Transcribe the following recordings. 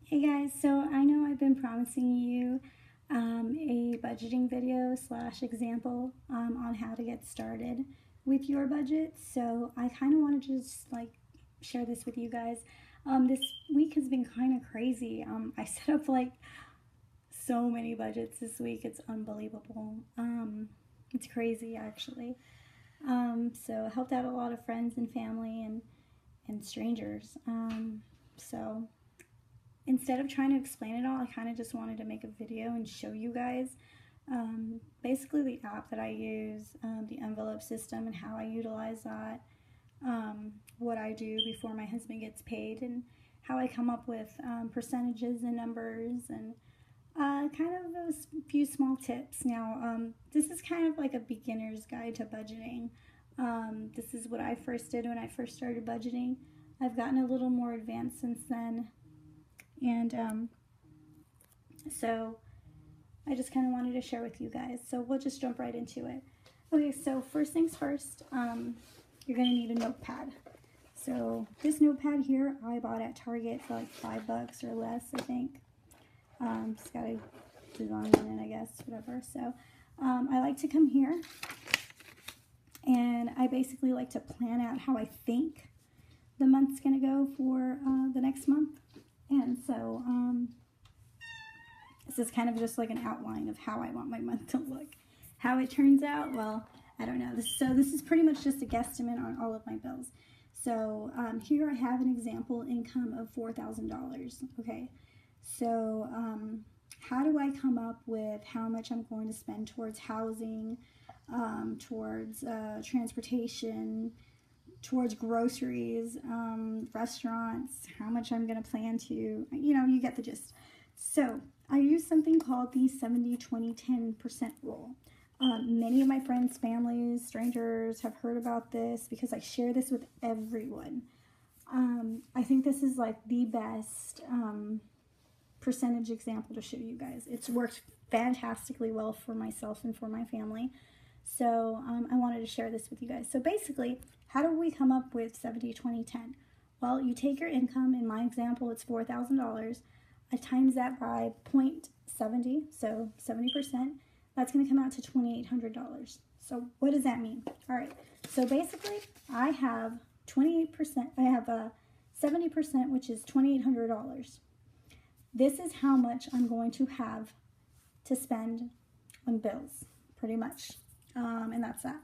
Hey guys, so I know I've been promising you a budgeting video slash example on how to get started with your budget. So I kind of want to just share this with you guys. This week has been kind of crazy. I set up so many budgets this week. It's unbelievable. It's crazy actually. So I helped out a lot of friends and family and strangers. So instead of trying to explain it all, I kind of just wanted to make a video and show you guys basically the app that I use, the envelope system, and how I utilize that, what I do before my husband gets paid, and how I come up with percentages and numbers, and kind of those few small tips. Now, this is kind of like a beginner's guide to budgeting. This is what I first did when I first started budgeting. I've gotten a little more advanced since then. And so I just kind of wanted to share with you guys. So we'll just jump right into it. Okay, so first things first, you're going to need a notepad. So this notepad here, I bought at Target for like $5 or less, I think. Just got a design in it, I guess, whatever. So I like to come here, and I basically like to plan out how I think the month's going to go for the next month. And so this is kind of just like an outline of how I want my month to look. How it turns out, well, I don't know. This is pretty much just a guesstimate on all of my bills. So here I have an example income of $4,000. Okay, so how do I come up with how much I'm going to spend towards housing, towards transportation, towards groceries, restaurants, how much I'm going to plan to, you get the gist. So I use something called the 70-20-10% rule. Many of my friends, families, strangers have heard about this because I share this with everyone. I think this is like the best percentage example to show you guys. It's worked fantastically well for myself and for my family. So I wanted to share this with you guys. So basically, how do we come up with 70-20-10? Well, you take your income. In my example, it's $4,000. I times that by 0.70, so 70%. That's going to come out to $2,800. So what does that mean? All right. So basically, I have 28%. I have 70%, which is $2,800. This is how much I'm going to have to spend on bills, pretty much. And that's that.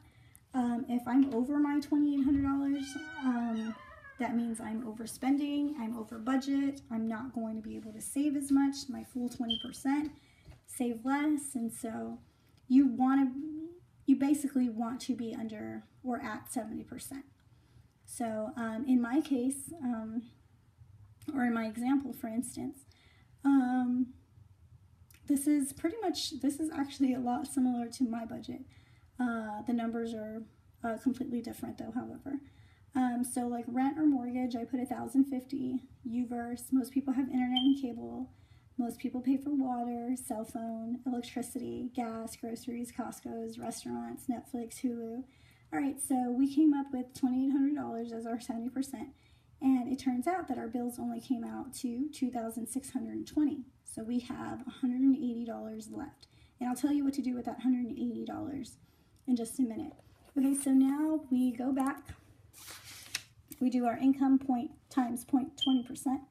If I'm over my $2,800, that means I'm overspending, I'm over budget, I'm not going to be able to save as much, my full 20%, save less, and so you basically want to be under or at 70%. So in my case, or in my example, for instance, this is actually a lot similar to my budget. The numbers are completely different though, however. So like rent or mortgage, I put $1,050. UVerse, most people have internet and cable. Most people pay for water, cell phone, electricity, gas, groceries, Costco's, restaurants, Netflix, Hulu. All right, so we came up with $2,800 as our 70%. And it turns out that our bills only came out to $2,620. So we have $180 left. And I'll tell you what to do with that $180 in just a minute. Okay, so now we go back. We do our income times 0.20%.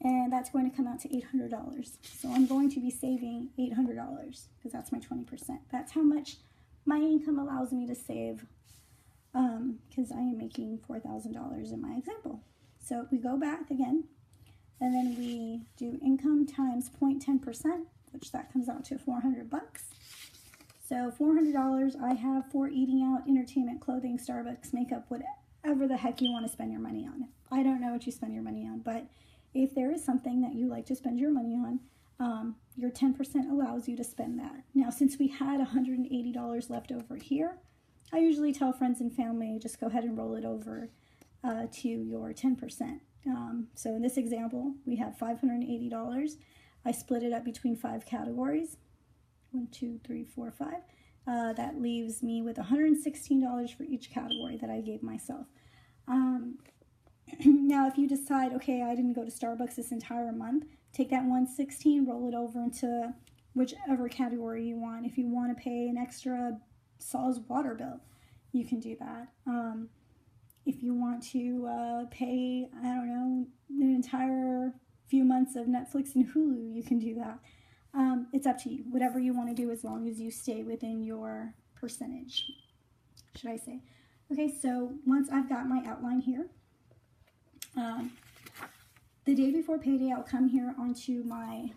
And that's going to come out to $800. So I'm going to be saving $800 because that's my 20%. That's how much my income allows me to save, because I am making $4,000 in my example. So we go back again, and then we do income times 0.10%, which that comes out to $400. So $400 I have for eating out, entertainment, clothing, Starbucks, makeup, whatever the heck you want to spend your money on. I don't know what you spend your money on, but if there is something that you like to spend your money on, your 10% allows you to spend that. Now, since we had $180 left over here, I usually tell friends and family, just go ahead and roll it over to your 10%. So in this example, we have $580. I split it up between 5 categories. 1, 2, 3, 4, 5. That leaves me with $116 for each category that I gave myself. Now, if you decide, okay, I didn't go to Starbucks this entire month, take that 116, roll it over into whichever category you want. If you want to pay an extra Saul's water bill, you can do that. If you want to pay, I don't know, an entire few months of Netflix and Hulu, you can do that. It's up to you. Whatever you want to do, as long as you stay within your percentage, should I say. Okay, so once I've got my outline here, the day before payday, I'll come here onto my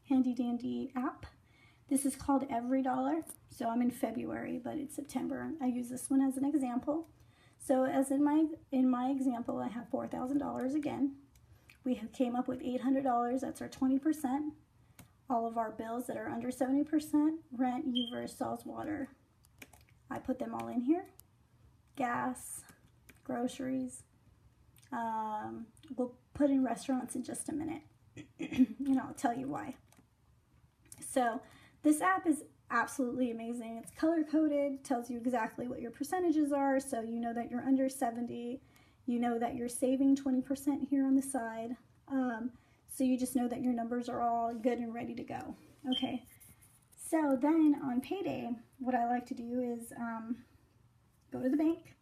handy dandy app. This is called EveryDollar. So I'm in February, but it's September. I use this one as an example. So as in my example, I have $4,000 again. We came up with $800. That's our 20%. All of our bills that are under 70%, rent, UVerse, Saul's water. I put them all in here. Gas, groceries. We'll put in restaurants in just a minute, and I'll tell you why. So this app is absolutely amazing. It's color-coded, tells you exactly what your percentages are, so you know that you're under 70. You know that you're saving 20% here on the side. So you just know that your numbers are all good and ready to go. Okay, so then on payday, what I like to do is go to the bank,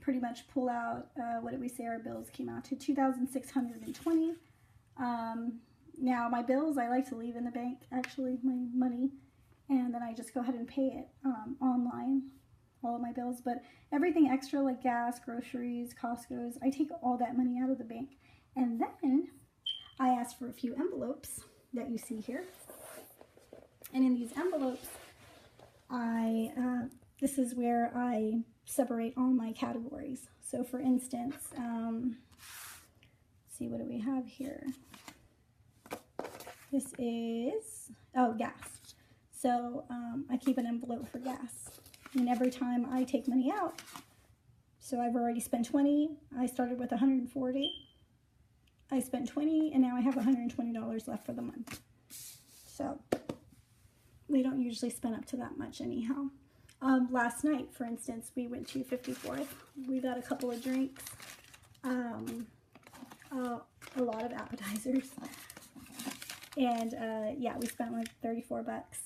pretty much pull out, what did we say our bills came out to? $2,620. Now my bills, I like to leave in the bank, actually, my money, and then I just go ahead and pay it online, all of my bills. But everything extra like gas, groceries, Costco's, I take all that money out of the bank. And then I ask for a few envelopes that you see here. And in these envelopes, this is where I separate all my categories. So for instance, see, what do we have here? This is, oh, gas. So I keep an envelope for gas. And every time I take money out, so I've already spent 20, I started with 140, I spent 20, and now I have $120 left for the month. So we don't usually spend up to that much anyhow. Last night, for instance, we went to 54th. We got a couple of drinks, a lot of appetizers, and yeah, we spent like 34 bucks,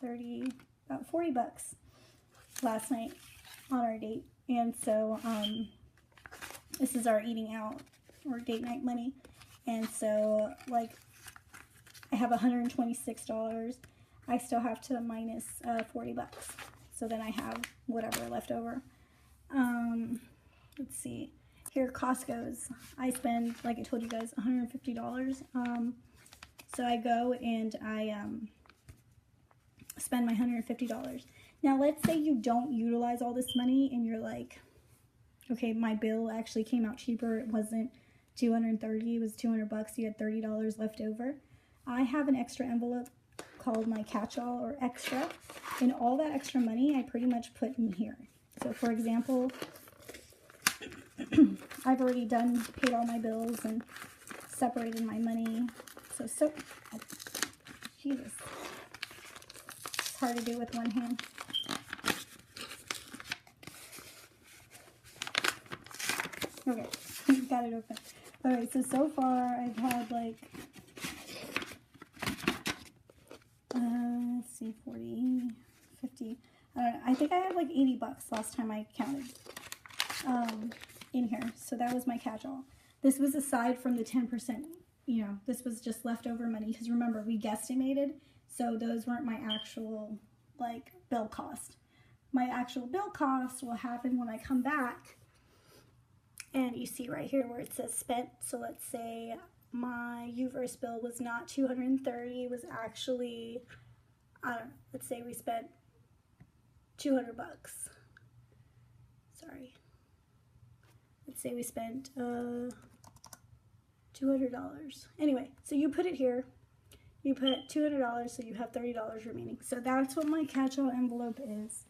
about 40 bucks last night on our date. And so this is our eating out or date night money. And so like I have $126. I still have to minus 40 bucks. So then I have whatever left over. Let's see. Here, Costco's. I spend, like I told you guys, $150. So I go and I spend my $150. Now, let's say you don't utilize all this money and you're like, okay, my bill actually came out cheaper. It wasn't $230, it was 200 bucks. You had $30 left over. I have an extra envelope called my catch-all or extra, and all that extra money I pretty much put in here. So for example, I've already paid all my bills and separated my money. So Jesus, it's hard to do with one hand. Okay, got it open. Alright, so far I've had like, let's see, 40, 50, I don't know, I think I had like 80 bucks last time I counted in here. So that was my catch-all. This was aside from the 10%, you know, this was just leftover money, because remember, we guesstimated, so those weren't my actual, like, bill cost. My actual bill cost will happen when I come back. And you see right here where it says spent. So let's say my UVerse bill was not $230, it was actually, I don't know, let's say we spent 200 bucks. Sorry. Let's say we spent $200. Anyway, so you put it here. You put $200, so you have $30 remaining. So that's what my catch-all envelope is.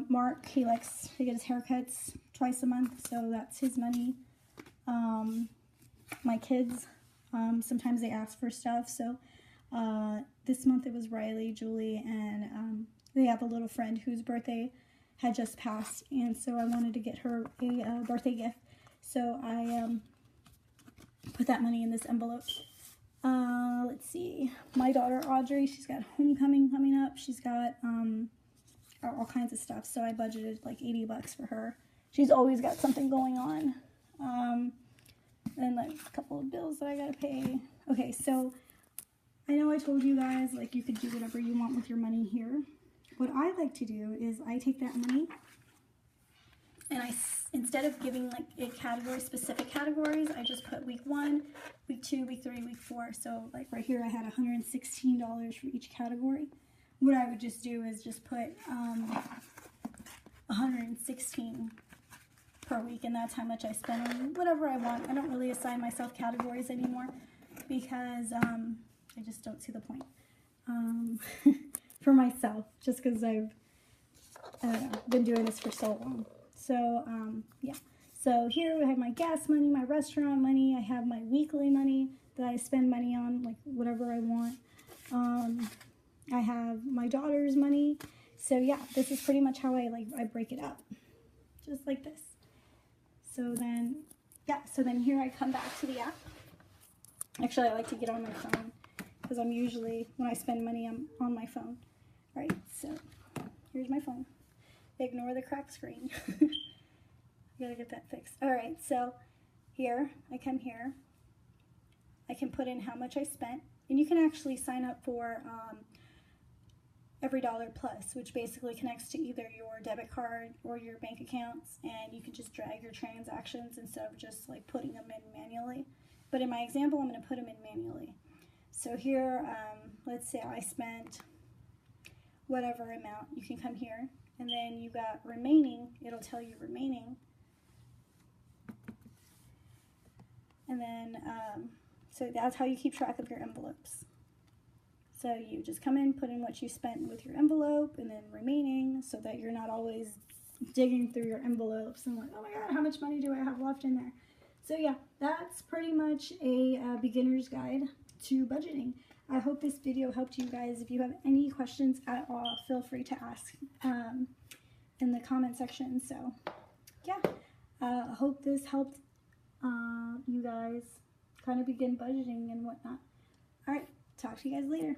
Mark, he likes to get his haircuts twice a month, so that's his money. My kids, sometimes they ask for stuff, so this month it was Riley, Julie, and they have a little friend whose birthday had just passed, and so I wanted to get her a birthday gift. So I put that money in this envelope. Let's see. My daughter Audrey, she's got homecoming coming up. She's got all kinds of stuff. So I budgeted like $80 for her. She's always got something going on. And like a couple of bills that I gotta pay. Okay, so I know I told you guys like you could do whatever you want with your money here. What I like to do is I take that money and instead of giving like specific categories, I just put week 1, week 2, week 3, week 4. So like right here I had $116 for each category. What I would just do is just put 116 per week, and that's how much I spend on whatever I want. I don't really assign myself categories anymore because I just don't see the point for myself, just because I've been doing this for so long. So yeah, so here I have my gas money, my restaurant money, I have my weekly money that I spend money on, like whatever I want. I have my daughter's money. So yeah, this is pretty much how I break it up, just like this. So then, yeah, so then here I come back to the app. Actually, I like to get on my phone because I'm usually, when I spend money, I'm on my phone. All right, so here's my phone. Ignore the cracked screen. I gotta get that fixed. All right, so here, I come here. I can put in how much I spent, and you can actually sign up for EveryDollar Plus, which basically connects to either your debit card or your bank accounts, and you can just drag your transactions instead of just like putting them in manually. But in my example, I'm going to put them in manually. So here, let's say I spent whatever amount. You can come here, and then you got remaining. It'll tell you remaining. And then, so that's how you keep track of your envelopes. So you just come in, put in what you spent with your envelope, and then remaining, so that you're not always digging through your envelopes and like, oh my God, how much money do I have left in there? So yeah, that's pretty much a beginner's guide to budgeting. I hope this video helped you guys. If you have any questions at all, feel free to ask in the comment section. So yeah, I hope this helped you guys kind of begin budgeting and whatnot. All right, talk to you guys later.